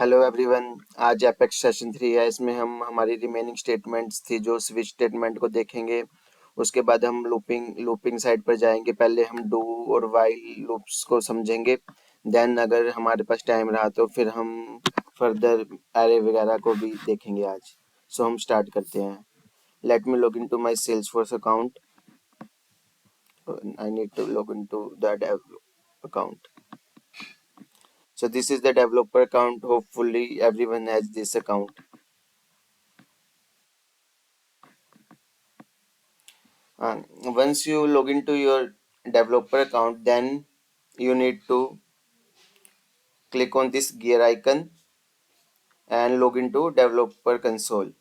Hello everyone. आज apex session 3 है। इसमें हम हमारी रिमेनिंग स्टेटमेंट्स थी जो स्विच स्टेटमेंट को देखेंगे। उसके बाद हम लूपिंग साइड पर जाएंगे। पहले हम डू और वाइल लूप्स को समझेंगे। देन अगर हमारे पास टाइम रहा तो फिर हम फर्दर एरे वगैरह को भी देखेंगे आज। सो हम स्टार्ट करते हैं। Let me log in to my Salesforce account. I need to log in to the account. So this is the developer account. Hopefully everyone has this account. Once you log into your developer account, then you need to click on this gear icon and log into developer console.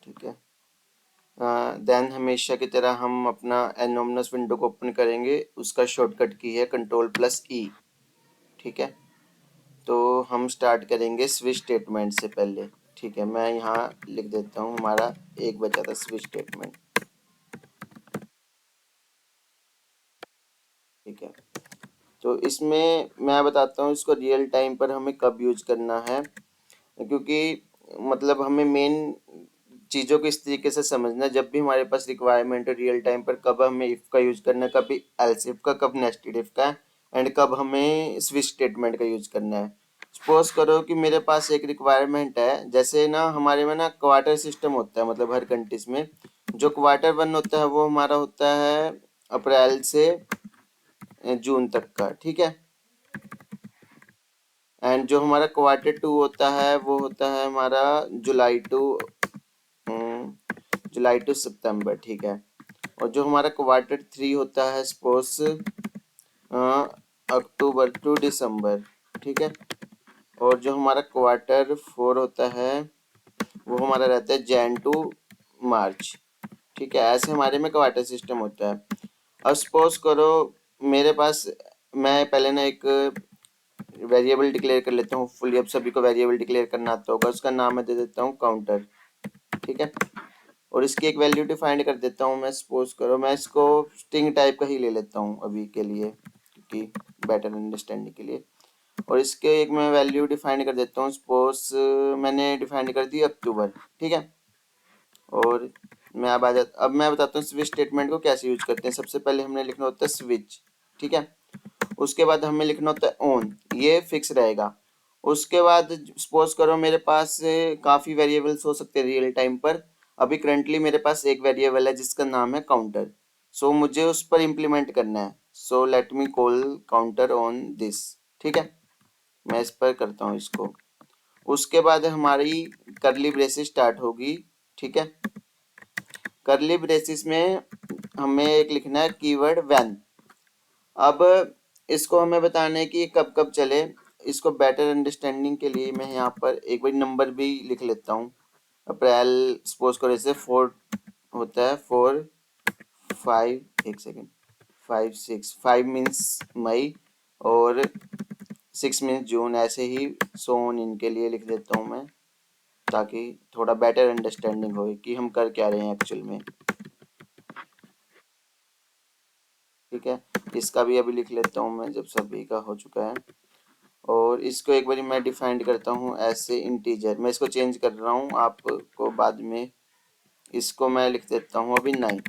ठीक है। Then हमेशा की तरह हम अपना एनोमनस window को open करेंगे। उसका शॉर्टकट की है Ctrl+E। ठीक है। तो हम स्टार्ट करेंगे स्विच स्टेटमेंट से पहले। ठीक है, मैं यहाँ लिख देता हूँ हमारा एक बचा था स्विच स्टेटमेंट। ठीक है। तो इसमें मैं बताता हूँ इसको रियल टाइम पर हमें कब यूज करना है, क्योंकि मतलब हमें मेन चीज़ों को इस तरीके से समझना है। जब भी हमारे पास रिक्वायरमेंट है रियल टाइम पर, कब हमें इफ़ का यूज करना है, कभी एल्स इफ का, कब नेस्टेड इफ का, एंड कब हमें स्विच स्टेटमेंट का यूज करना है। सपोज करो कि मेरे पास एक रिक्वायरमेंट है, जैसे ना हमारे में ना क्वार्टर सिस्टम होता है, मतलब हर कंट्रीज में जो क्वार्टर वन होता है वो हमारा होता है अप्रैल से जून तक का। ठीक है। एंड जो हमारा क्वार्टर टू होता है वो होता है हमारा जुलाई टू सितंबर। ठीक है। और जो हमारा क्वार्टर थ्री होता है सपोज अक्टूबर टू दिसंबर। ठीक है। और जो हमारा क्वार्टर फोर होता है वो हमारा रहता है जैन टू मार्च। ठीक है। ऐसे हमारे में क्वार्टर सिस्टम होता है। अब सपोज करो मेरे पास, मैं पहले ना एक वेरिएबल डिक्लेयर कर लेता हूँ। फुली अब सभी को वेरिएबल डिक्लेयर करना आता होगा। उसका नाम मैं दे देता हूँ काउंटर। ठीक है। और इसकी एक वैल्यू डिफाइंड कर देता हूँ। मैं सपोज करो मैं इसको स्ट्रिंग टाइप का ही ले लेता हूँ अभी के लिए, क्योंकि बेटर अंडरस्टैंडिंग के लिए। और इसके एक मैं वैल्यू डिफाइंड कर देता हूँ। सपोज मैंने डिफाइंड कर दी अक्टूबर। ठीक है। और अब मैं बताता हूँ स्विच स्टेटमेंट को कैसे यूज करते हैं। सबसे पहले हमने लिखना होता है स्विच। ठीक है। उसके बाद हमें लिखना होता है ऑन, ये फिक्स रहेगा। उसके बाद सपोज करो मेरे पास काफ़ी वेरिएबल्स हो सकते हैं रियल टाइम पर। अभी करंटली मेरे पास एक वेरिएबल है जिसका नाम है काउंटर। सो मुझे उस पर इम्प्लीमेंट करना है। So let me call counter on this. ठीक है। मैं इस पर करता हूँ इसको। उसके बाद हमारी करली ब्रेसेस स्टार्ट होगी। ठीक है। करली ब्रेसेस में हमें एक लिखना है कीवर्ड व्हेन। अब इसको हमें बताना है कि कब कब चले। इसको बेटर अंडरस्टैंडिंग के लिए मैं यहाँ पर एक बार नंबर भी लिख लेता हूँ। अप्रैल सपोज करो जैसे 4 होता है, 4 5 एक सेकेंड 5 6 5 मीन्स मई और 6 मीन्स जून। ऐसे ही सोन इनके लिए लिख देता हूँ मैं, ताकि थोड़ा बेटर अंडरस्टैंडिंग हो कि हम कर क्या रहे हैं एक्चुअल में। ठीक है। इसका भी अभी लिख लेता हूँ मैं जब सभी का हो चुका है। और इसको एक बारी मैं डिफाइंड करता हूँ ऐसे इंटीजर। मैं इसको चेंज कर रहा हूँ आपको बाद में। इसको मैं लिख देता हूँ अभी 9।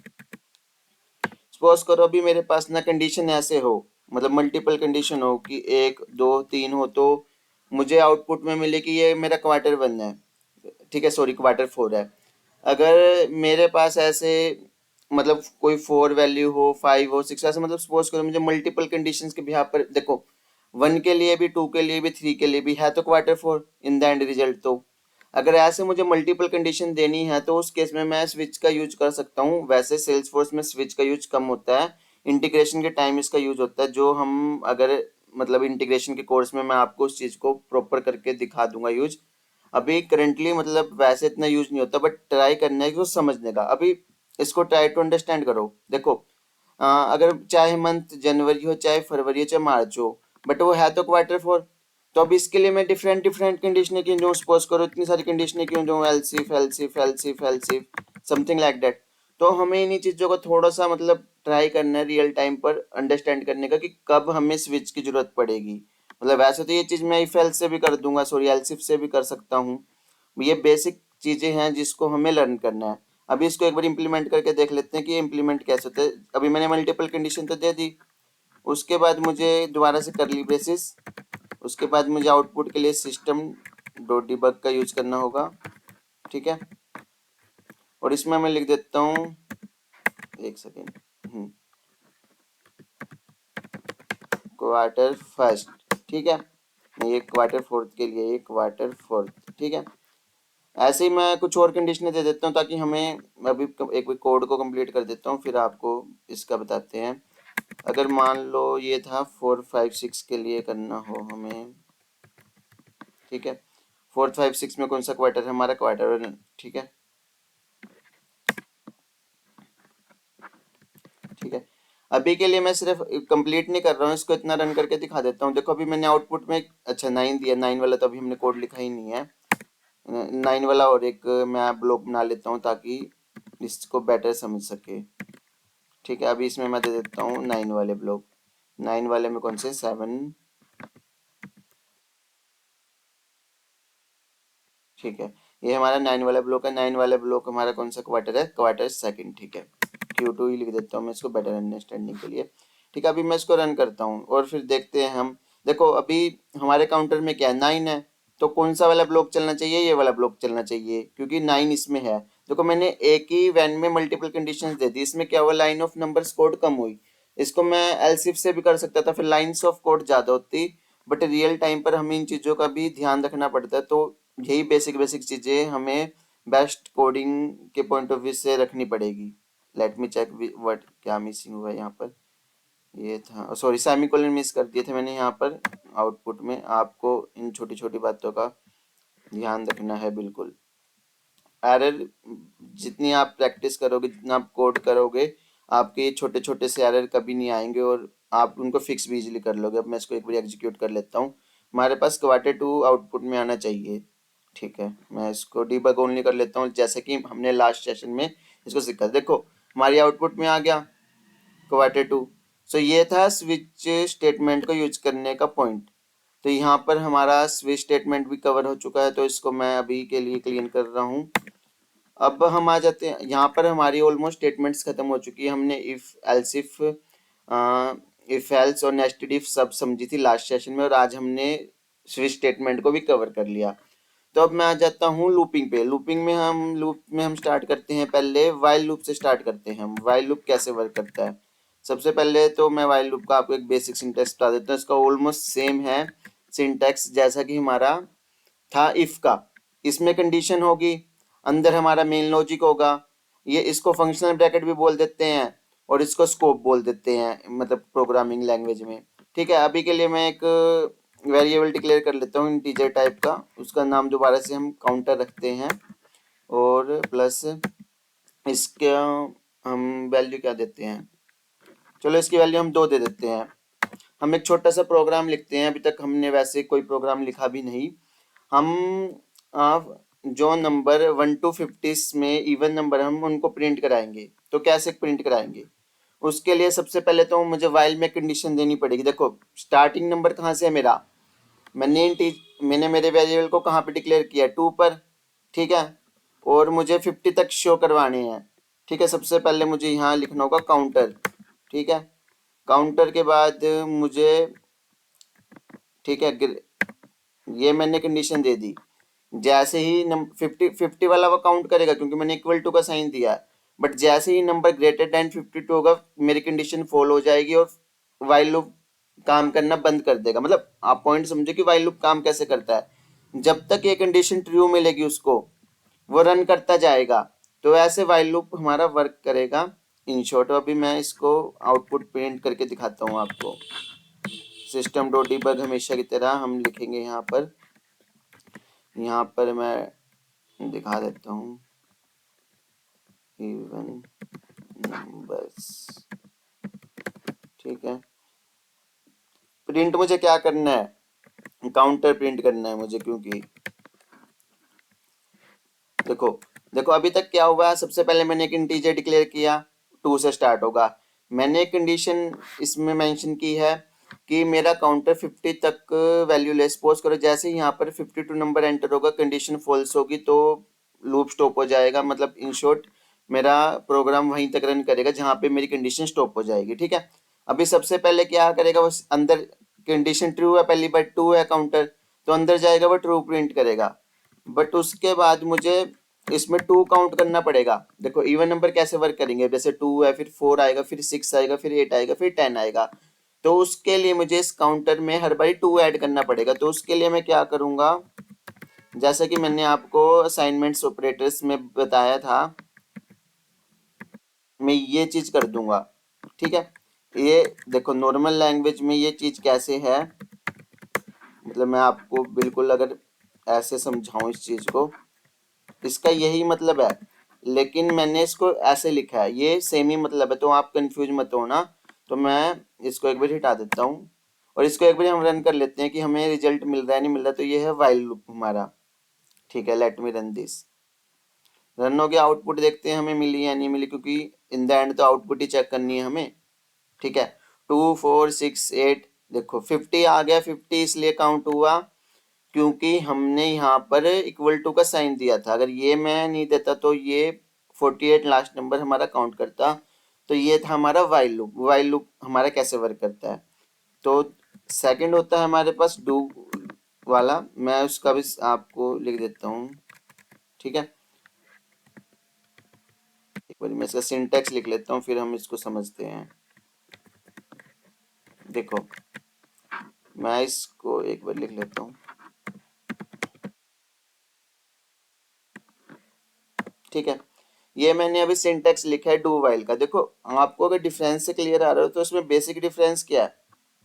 सपोज करो अभी मेरे पास ना कंडीशन ऐसे हो, मतलब मल्टीपल कंडीशन हो कि 1 2 3 हो, तो मुझे आउटपुट में मिले कि ये मेरा क्वार्टर वन है। ठीक है, सॉरी क्वार्टर फोर है। अगर मेरे पास ऐसे मतलब कोई 4 वैल्यू हो, 5 हो, 6 ऐसे, मतलब सपोज करो मुझे मल्टीपल कंडीशंस के बिहाफ पर देखो, 1 के लिए भी, 2 के लिए भी, 3 के लिए भी है तो quarter four in the end result. तो अगर ऐसे मुझे मल्टीपल कंडीशन देनी है तो उस केस में मैं स्विच का यूज कर सकता हूँ। वैसे सेल्सफोर्स में स्विच का यूज कम होता है, इंटीग्रेशन के टाइम इसका यूज होता है। जो हम अगर मतलब इंटीग्रेशन के कोर्स में मैं आपको उस चीज को प्रॉपर करके दिखा दूंगा यूज। अभी करंटली मतलब वैसे इतना यूज नहीं होता, बट ट्राई करना है कि वो समझने का। अभी इसको ट्राई टू अंडरस्टैंड करो। देखो अगर चाहे मंथ जनवरी हो, चाहे फरवरी हो, चाहे मार्च हो, बट वो है तो क्वार्टर फोर। तो अब इसके लिए मैं डिफरेंट डिफरेंट कंडीशनें क्यों दूं? सपोज करो इतनी सारी कंडीशनें क्यों दूं? एलसीफ एलसीफ एलसीफ एलसीफ समथिंग लाइक दैट। तो हमें इन्हीं चीज़ों को थोड़ा सा मतलब ट्राई करना है रियल टाइम पर अंडरस्टैंड करने का कि कब हमें स्विच की जरूरत पड़ेगी। मतलब वैसे तो ये चीज मैं इफ एल्स से भी कर दूंगा, सॉरी एल्स इफ से भी कर सकता हूँ। ये बेसिक चीजें हैं जिसको हमें लर्न करना है। अभी इसको एक बार इम्प्लीमेंट करके देख लेते हैं कि इम्प्लीमेंट कैसे होता है। अभी मैंने मल्टीपल कंडीशन तो दे दी, उसके बाद मुझे दोबारा से करली ब्रेसेस, उसके बाद मुझे आउटपुट के लिए सिस्टम डॉट डिबग का यूज करना होगा। ठीक है, और इसमें मैं लिख देता हूँ, एक सेकेंड, क्वार्टर फर्स्ट। ठीक है, ये क्वार्टर फोर्थ के लिए, ये क्वार्टर फोर्थ। ठीक है, ऐसे ही मैं कुछ और कंडीशनें दे देता हूँ ताकि हमें, अभी एक कोड को कंप्लीट कर देता हूँ फिर आपको इसका बताते हैं। अगर मान लो ये था 4 5 6 के लिए करना हो हमें, ठीक है, 4 5 6 में कौन सा क्वार्टर है, हमारा क्वार्टर। ठीक है, ठीक है, अभी के लिए मैं सिर्फ कंप्लीट नहीं कर रहा हूँ, इसको इतना रन करके दिखा देता हूँ। देखो अभी मैंने आउटपुट में, अच्छा 9 दिया, 9 वाला तो अभी हमने कोड लिखा ही नहीं है। 9 वाला और एक मैं ब्लॉक बना लेता हूँ ताकि इसको बेटर समझ सके। ठीक है, अभी इसमें मैं दे देता हूँ 9 वाले ब्लॉक। 9 वाले में कौन से, 7। ठीक है, ये हमारा 9 वाला ब्लॉक है। 9 वाला ब्लॉक हमारा कौन सा क्वार्टर है, क्वार्टर सेकंड। ठीक है, Q2 ही लिख देता हूँ मैं इसको बेटर अंडरस्टैंडिंग के लिए। ठीक है, अभी मैं इसको रन करता हूँ और फिर देखते हैं हम। देखो अभी हमारे काउंटर में क्या है, 9 है, तो कौन सा वाला ब्लॉक चलना चाहिए, ये वाला ब्लॉक चलना चाहिए क्योंकि 9 इसमें है। देखो मैंने एक ही वैन में मल्टीपल कंडीशंस दे दी, इसमें क्या हुआ, लाइन ऑफ नंबर्स कोड कम हुई। इसको मैं एलसिफ से भी कर सकता था, फिर लाइंस ऑफ कोड ज्यादा होती, बट रियल टाइम पर हमें इन चीजों का भी ध्यान रखना पड़ता है। तो यही बेसिक बेसिक चीजें हमें बेस्ट कोडिंग के पॉइंट ऑफ व्यू से रखनी पड़ेगी। लेट मी चेक व्हाट, क्या मिसिंग हुआ है यहाँ पर। ये था, सॉरी सेमीकोलन मिस कर दिए थे मैंने यहाँ पर आउटपुट में। आपको इन छोटी छोटी बातों का ध्यान रखना है बिल्कुल। एरर जितनी आप प्रैक्टिस करोगे, जितना आप कोड करोगे, आपके ये छोटे छोटे से एरर कभी नहीं आएंगे और आप उनको फिक्स भी इजीली कर लोगे। अब मैं इसको एक बार एग्जीक्यूट कर लेता हूँ। हमारे पास क्वार्टर 2 आउटपुट में आना चाहिए। ठीक है, मैं इसको डिबग ओनली कर लेता हूँ जैसे कि हमने लास्ट सेशन में इसको सीखा। देखो हमारी आउटपुट में आ गया क्वार्टर 2। सो ये था स्विच स्टेटमेंट को यूज करने का पॉइंट। तो यहाँ पर हमारा स्विच स्टेटमेंट भी कवर हो चुका है, तो इसको मैं अभी के लिए क्लीन कर रहा हूँ। अब हम आ जाते हैं यहाँ पर, हमारी ऑलमोस्ट स्टेटमेंट्स खत्म हो चुकी है। हमने इफ एल्स इफ एल्स और नेस्टेड इफ सब समझी थी लास्ट सेशन में, और आज हमने स्विच स्टेटमेंट को भी कवर कर लिया। तो अब मैं आ जाता हूँ लूपिंग पे। लूप में हम स्टार्ट करते हैं, पहले वाइल लूप से स्टार्ट करते हैं। हम वाइल लूप कैसे वर्क करता है, सबसे पहले तो मैं वाइल लूप का आपको एक बेसिक सिंटैक्स बता देता हूँ। इसका ऑलमोस्ट सेम है सिंटैक्स जैसा कि हमारा था इफ का। इसमें कंडीशन होगी, अंदर हमारा मेन लॉजिक होगा। ये इसको फंक्शनल ब्रैकेट भी बोल देते हैं और इसको स्कोप बोल देते हैं, मतलब प्रोग्रामिंग लैंग्वेज में। ठीक है, अभी के लिए मैं एक वेरिएबल डिक्लेयर कर लेता हूँ इंटीजर टाइप का, उसका नाम दोबारा से हम काउंटर रखते हैं, और प्लस इसका हम वैल्यू क्या देते हैं, चलो इसकी वैल्यू हम 2 दे देते हैं। हम एक छोटा सा प्रोग्राम लिखते हैं, अभी तक हमने वैसे कोई प्रोग्राम लिखा भी नहीं। हम जो नंबर 1 to 50 में इवन नंबर हम उनको प्रिंट कराएंगे, तो कैसे प्रिंट कराएंगे, उसके लिए सबसे पहले तो मुझे वाइल में कंडीशन देनी पड़ेगी। देखो स्टार्टिंग नंबर कहाँ से है मेरा, मैंने मेरे वेरिएबल को कहाँ पे डिक्लेयर किया, 2 पर। ठीक है, और मुझे 50 तक शो करवाने हैं। ठीक है, सबसे पहले मुझे यहाँ लिखना होगा काउंटर। ठीक है, काउंटर के बाद मुझे, ठीक है, ये मैंने कंडीशन दे दी। जैसे ही 50 वाला वो काउंट करेगा क्योंकि मैंने इक्वल टू का साइन दिया है, बट जैसे ही नंबर greater than 52 होगा मेरी कंडीशन फॉल हो जाएगी और वाइल लूप काम करना बंद कर देगा। मतलब आप पॉइंट समझो कि वाइल लूप काम कैसे करता है, जब तक ये कंडीशन ट्रू मिलेगी उसको वो रन करता जाएगा। तो ऐसे वाइल लूप हमारा वर्क करेगा इन शॉर्ट। अभी मैं इसको आउटपुट प्रिंट करके दिखाता हूँ आपको। सिस्टम डॉट डिबग हमेशा की तरह हम लिखेंगे यहाँ पर, यहाँ पर मैं दिखा देता हूँ इवन नंबर्स। ठीक है, प्रिंट मुझे क्या करना है, काउंटर प्रिंट करना है मुझे, क्योंकि देखो देखो अभी तक क्या हुआ है, सबसे पहले मैंने एक इंटीजर डिक्लेयर किया, 2 से स्टार्ट होगा। मैंने एक कंडीशन इसमें मेंशन की है कि मेरा काउंटर 50 तक वैल्यू ले। सपोज करो जैसे ही यहाँ पर 52 नंबर एंटर होगा, कंडीशन फॉल्स होगी तो लूप स्टॉप हो जाएगा, मतलब इन शॉर्ट मेरा प्रोग्राम वहीं तक रन करेगा जहाँ पे मेरी कंडीशन स्टॉप हो जाएगी। ठीक है, अभी सबसे पहले क्या करेगा, वो अंदर कंडीशन ट्रू है, पहली बार ट्रू है काउंटर, तो अंदर जाएगा वो ट्रू प्रिंट करेगा। बट उसके बाद मुझे इसमें टू काउंट करना पड़ेगा। देखो इवन नंबर कैसे वर्क करेंगे, जैसे 2 है, फिर 4 आएगा, फिर 6 आएगा, फिर 8 आएगा, फिर 10 आएगा। तो उसके लिए मुझे इस काउंटर में हर बारी 2 ऐड करना पड़ेगा। तो उसके लिए मैं क्या करूंगा, जैसा कि मैंने आपको असाइनमेंट्स ऑपरेटर्स में बताया था, मैं ये चीज कर दूंगा। ठीक है, ये देखो नॉर्मल लैंग्वेज में ये चीज कैसे है, मतलब मैं आपको बिल्कुल अगर ऐसे समझाऊं इस चीज को, इसका यही मतलब है, लेकिन मैंने इसको ऐसे लिखा है, ये सेम ही मतलब है, तो आप कंफ्यूज मत होना। तो मैं इसको एक बार हटा देता हूँ और इसको एक बार हम रन कर लेते हैं कि हमें रिजल्ट मिल रहा है नहीं मिल रहा। तो ये है व्हाइल लूप हमारा। ठीक है, let me run this. Run हो गया, आउटपुट देखते हैं हमें मिली या नहीं मिली, क्योंकि इन द एंड तो आउटपुट ही चेक करनी है हमें। ठीक है, 2 4 6 8, देखो 50 आ गया। 50 इसलिए काउंट हुआ क्योंकि हमने यहाँ पर इक्वल टू का साइन दिया था। अगर ये मैं नहीं देता तो ये 48 लास्ट नंबर हमारा काउंट करता। तो ये था हमारा वाइल लूप। वाइल लूप हमारा कैसे वर्क करता है, तो सेकंड होता है हमारे पास डू वाला, मैं उसका भी आपको लिख देता हूँ। ठीक है, एक बार मैं इसका सिंटैक्स लिख लेता हूँ, फिर हम इसको समझते हैं। देखो मैं इसको एक बार लिख लेता हूँ। ठीक है, ये मैंने अभी सिंटैक्स लिखा है डू वाइल का। देखो आपको अगर डिफरेंस से क्लियर आ रहा हो तो उसमें बेसिक डिफरेंस क्या है।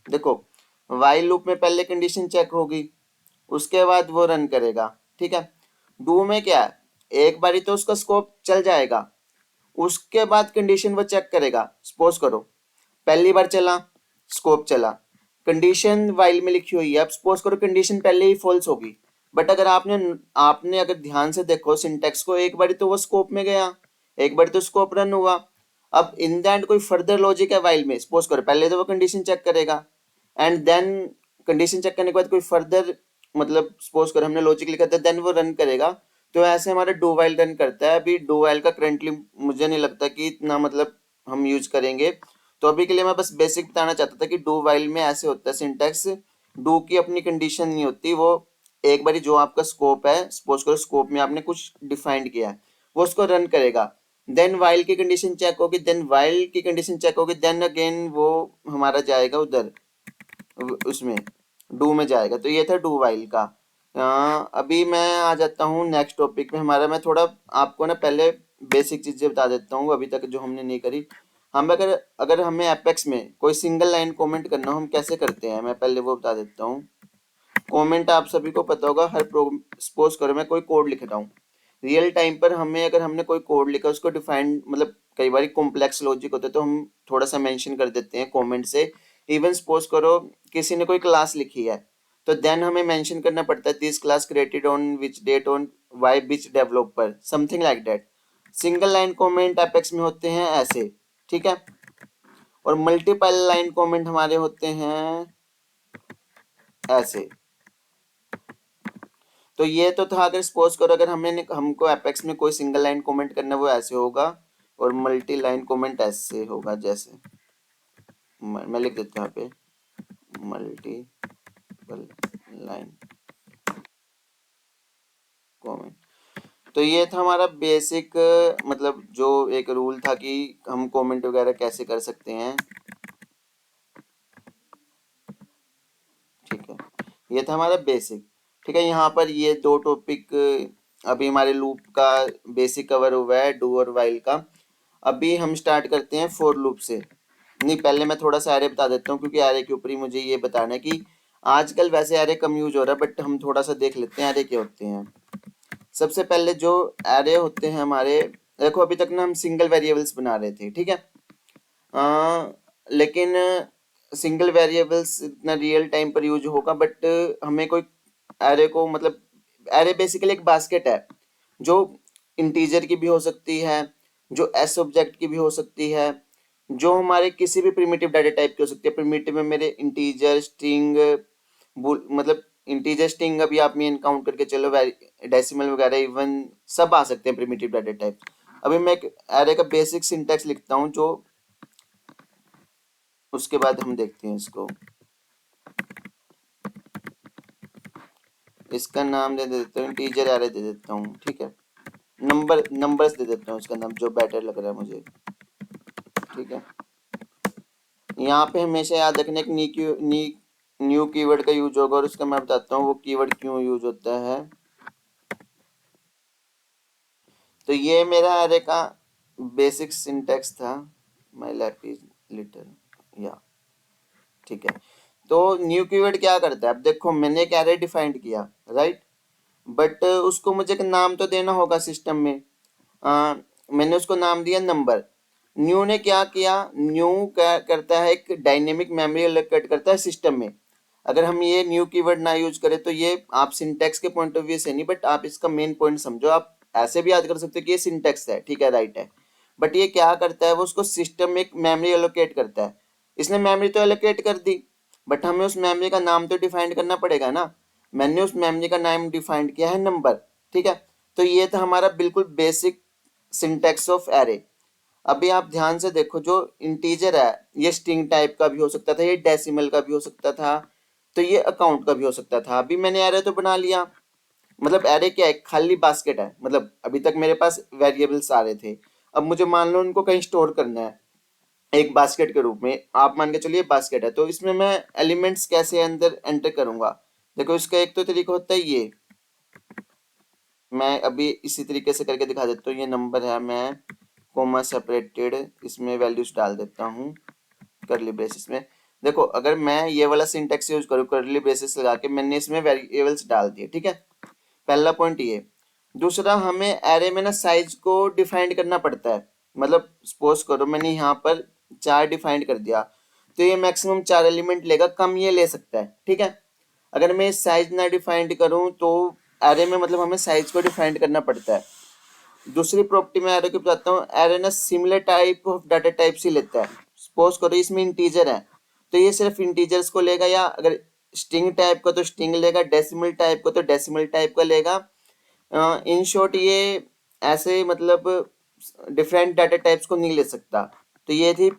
देखो वाइल लूप में पहले कंडीशन चेक होगी, उसके बाद वो रन करेगा। ठीक है, डू में क्या है, एक बारी तो उसका स्कोप चल जाएगा, उसके बाद कंडीशन वो चेक करेगा। सपोज करो पहली बार चला, स्कोप चला, कंडीशन वाइल में लिखी हुई है, अब सपोज करो कंडीशन पहले ही फॉल्स होगी। बट अगर आपने आपने अगर ध्यान से देखो सिंटेक्स को, एक बार तो वो स्कोप में गया, एक बार तो स्कोप रन हुआ। अब इन द एंड कोई फर्दर लॉजिक है वाइल में, सपोज करो पहले तो वो कंडीशन चेक करेगा एंड देन कंडीशन चेक करने के बाद कोई फर्दर, मतलब सपोज करो हमने लॉजिक लिखा था, देन वो रन करेगा। तो ऐसे हमारा डू वाइल रन करता है। अभी डू वाइल का करंटली मुझे नहीं लगता कि इतना मतलब हम यूज करेंगे। तो अभी के लिए मैं बस बेसिक बताना चाहता था कि डू वाइल में ऐसे होता है सिंटैक्स, डू की अपनी कंडीशन नहीं होती, वो एक बारी जो आपका स्कोप है, सपोज करो स्कोप में आपने कुछ डिफाइंड किया है, वो उसको रन करेगा। देन वाइल की कंडीशन चेक होगी, देन वाइल की कंडीशन चेक होगी, देन अगेन वो हमारा जाएगा उधर उसमें डू में जाएगा। तो ये था डू वाइल का। अभी मैं आ जाता हूँ नेक्स्ट टॉपिक में हमारा। मैं थोड़ा आपको ना पहले बेसिक चीजें बता देता हूँ अभी तक जो हमने नहीं करी। हम अगर अगर हमें एपेक्स में कोई सिंगल लाइन कमेंट करना हो, हम कैसे करते हैं, मैं पहले वो बता देता हूँ। कमेंट आप सभी को पता होगा, हर प्रो सपोज करो मैं कोई कोड लिख रहा हूँ रियल टाइम पर, हमें अगर हमने कोई कोड लिखा उसको डिफाइन, मतलब कई बार कॉम्प्लेक्स लॉजिक होता है तो हम थोड़ा सा मेंशन कर देते हैं कमेंट से। इवन सपोज करो किसी ने कोई क्लास लिखी है, तो देन हमें मेंशन करना पड़ता है this class created on which date on why which developer, something like that. Single line comment Apex में होते हैं ऐसे। ठीक है, और मल्टीपल लाइन कमेंट हमारे होते हैं ऐसे। तो ये तो था, अगर सपोज करो अगर हमें हमको एपेक्स में कोई सिंगल लाइन कमेंट करना है वो ऐसे होगा, और मल्टी लाइन कमेंट ऐसे होगा। जैसे मैं लिख देता हूँ यहाँ पे मल्टीपल लाइन कमेंट। तो ये था हमारा बेसिक, मतलब जो एक रूल था कि हम कमेंट वगैरह कैसे कर सकते हैं। ठीक है, ये था हमारा बेसिक। ठीक है, यहाँ पर ये दो टॉपिक अभी हमारे लूप का बेसिक कवर हुआ है, डू और वाइल का। अभी हम स्टार्ट करते हैं फॉर लूप से। नहीं, पहले मैं थोड़ा सा एरे बता देता हूँ, क्योंकि एरे के ऊपर ही मुझे ये बताना है कि आजकल वैसे एरे कम यूज हो रहा है, बट हम थोड़ा सा देख लेते हैं एरे क्या होते हैं। सबसे पहले जो एरे होते हैं हमारे, देखो अभी तक ना हम सिंगल वेरिएबल्स बना रहे थे। ठीक है, लेकिन सिंगल वेरिएबल्स इतना रियल टाइम पर यूज होगा, बट हमें कोई एरे को, मतलब एरे बेसिकली एक बास्केट है जो इंटीजर की भी हो सकती है, जो एस ऑब्जेक्ट की भी हो सकती है, जो हमारे किसी भी प्रिमिटिव डाटा टाइप की हो सकती है। प्रिमिटिव में मेरे इंटीजर, स्ट्रिंग, मतलब इंटीजर, स्ट्रिंग अभी आप मेन काउंट करके चलो, डेसिमल वगैरह इवन सब आ सकते हैं प्रिमिटिव डाटा टाइप। अभी मैं एक एरे का बेसिक सिंटैक्स लिखता हूँ, जो उसके बाद हम देखते हैं इसको। इसका नाम दे देता हूँ, इंटीजर एरे दे देता हूँ, ठीक है। नंबर्स दे देता हूँ इसका नाम, जो बेटर लग रहा है मुझे, ठीक है। यहाँ पे हमेशा याद रखना एक न्यू कीवर्ड का यूज होगा, और उसका मैं बताता हूँ वो कीवर्ड क्यों यूज होता है। तो ये मेरा एरे का बेसिक सिंटैक्स था, माय लैप इज लिटिल, या ठीक है। तो न्यू कीवर्ड क्या करता है, अब देखो मैंने एक एरे डिफाइंड किया, राइट, बट उसको मुझे एक नाम तो देना होगा सिस्टम में। मैंने उसको नाम दिया नंबर। न्यू ने क्या किया, न्यू क्या करता है, एक डायनेमिक मेमोरी एलोकेट करता है सिस्टम में। अगर हम ये न्यू कीवर्ड ना यूज करें तो ये आप सिंटैक्स के पॉइंट ऑफ व्यू से नहीं, बट आप इसका मेन पॉइंट समझो। आप ऐसे भी याद कर सकते हो कि ये सिंटैक्स है, ठीक है, राइट है, बट ये क्या करता है, वो उसको सिस्टम में एक मेमोरी एलोकेट करता है। इसने मेमोरी तो एलोकेट कर दी, बट हमें उस मेमोरी का नाम तो डिफाइन करना पड़ेगा ना। मैंने उस मेमोरी का नाम डिफाइंड किया है नंबर, ठीक है। तो ये था हमारा बिल्कुल बेसिक सिंटैक्स ऑफ एरे। अभी आप ध्यान से देखो, जो इंटीजर है ये स्ट्रिंग टाइप का भी हो सकता था, ये डेसिमल का भी हो सकता था, तो ये अकाउंट का भी हो सकता था। अभी मैंने एरे तो बना लिया, मतलब एरे क्या है, खाली बास्केट है, मतलब अभी तक मेरे पास वेरिएबल्स आ रहे थे। अब मुझे मान लो उनको कहीं स्टोर करना है एक बास्केट के रूप में, आप मान के चलिए बास्केट है, तो इसमें मैं एलिमेंट्स कैसे अंदर एंटर करूंगा। देखो इसका एक तो तरीका होता है ये, मैं अभी इसी तरीके से करके दिखा देता हूँ। ये नंबर है, मैं कोमा सेपरेटेड इसमें वैल्यूज डाल देता हूँ करली ब्रेसेस में। देखो अगर मैं ये वाला सिंटेक्स यूज करूँ, करली ब्रेसेस लगा के मैंने इसमें वेरिएबल्स डाल दिए, ठीक है। पहला पॉइंट ये। दूसरा, हमें एरे में ना साइज को डिफाइंड करना पड़ता है। मतलब सपोज करो मैंने यहाँ पर 4 डिफाइंड कर दिया, तो ये मैक्सिमम 4 एलिमेंट लेगा, कम ये ले सकता है, ठीक है। अगर मैं साइज ना डिफाइंड करूँ तो एरे में मतलब हमें साइज को डिफाइंड करना पड़ता है। दूसरी प्रॉपर्टी में एरे की बताता हूँ, एरे ना similar type of data type से लेता है। सपोज करो इसमें इंटीजर है, तो ये सिर्फ इंटीजर्स को लेगा, या अगर स्ट्रिंग टाइप का तो स्ट्रिंग लेगा, डेसिमल टाइप का तो डेसिमल टाइप का लेगा। इन शॉर्ट ये ऐसे मतलब डिफरेंट डाटा टाइप्स को नहीं ले सकता। तो ये थी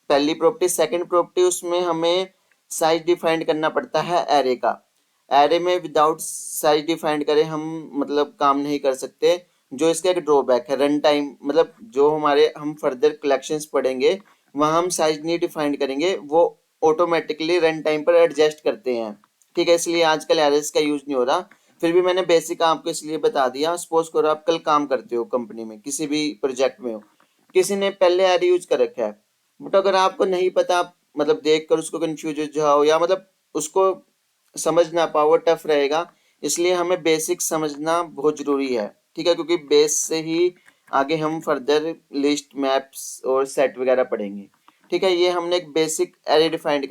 पहली प्रॉपर्टी। सेकंड प्रॉपर्टी, उसमें हमें साइज डिफाइंड करना पड़ता है एरे का। एरे में विदाउट साइज डिफाइंड करे हम मतलब काम नहीं कर सकते। जो इसका एक ड्रॉबैक है, रन टाइम, मतलब जो हमारे हम फर्दर कलेक्शंस पढ़ेंगे वहाँ हम साइज नहीं डिफाइंड करेंगे, वो ऑटोमेटिकली रन टाइम पर एडजस्ट करते हैं, ठीक है। इसलिए आजकल एरेस का यूज नहीं हो रहा। फिर भी मैंने बेसिक आपको इसलिए बता दिया। सपोज करो आप कल काम करते हो कंपनी में, किसी भी प्रोजेक्ट में हो, किसी ने पहले एरे यूज कर रखा है, बट अगर आपको नहीं पता, आप मतलब देख कर उसको कंफ्यूज हो जाओ, या मतलब उसको समझ ना पाओ, वो टफ रहेगा। इसलिए हमें बेसिक समझना बहुत जरूरी है, ठीक है, क्योंकि बेस से ही आगे हम फर्दर लिस्ट, मैप्स और सेट वगैरह पढ़ेंगे, ठीक है। ये हमने एक बेसिक एरे डिफाइंड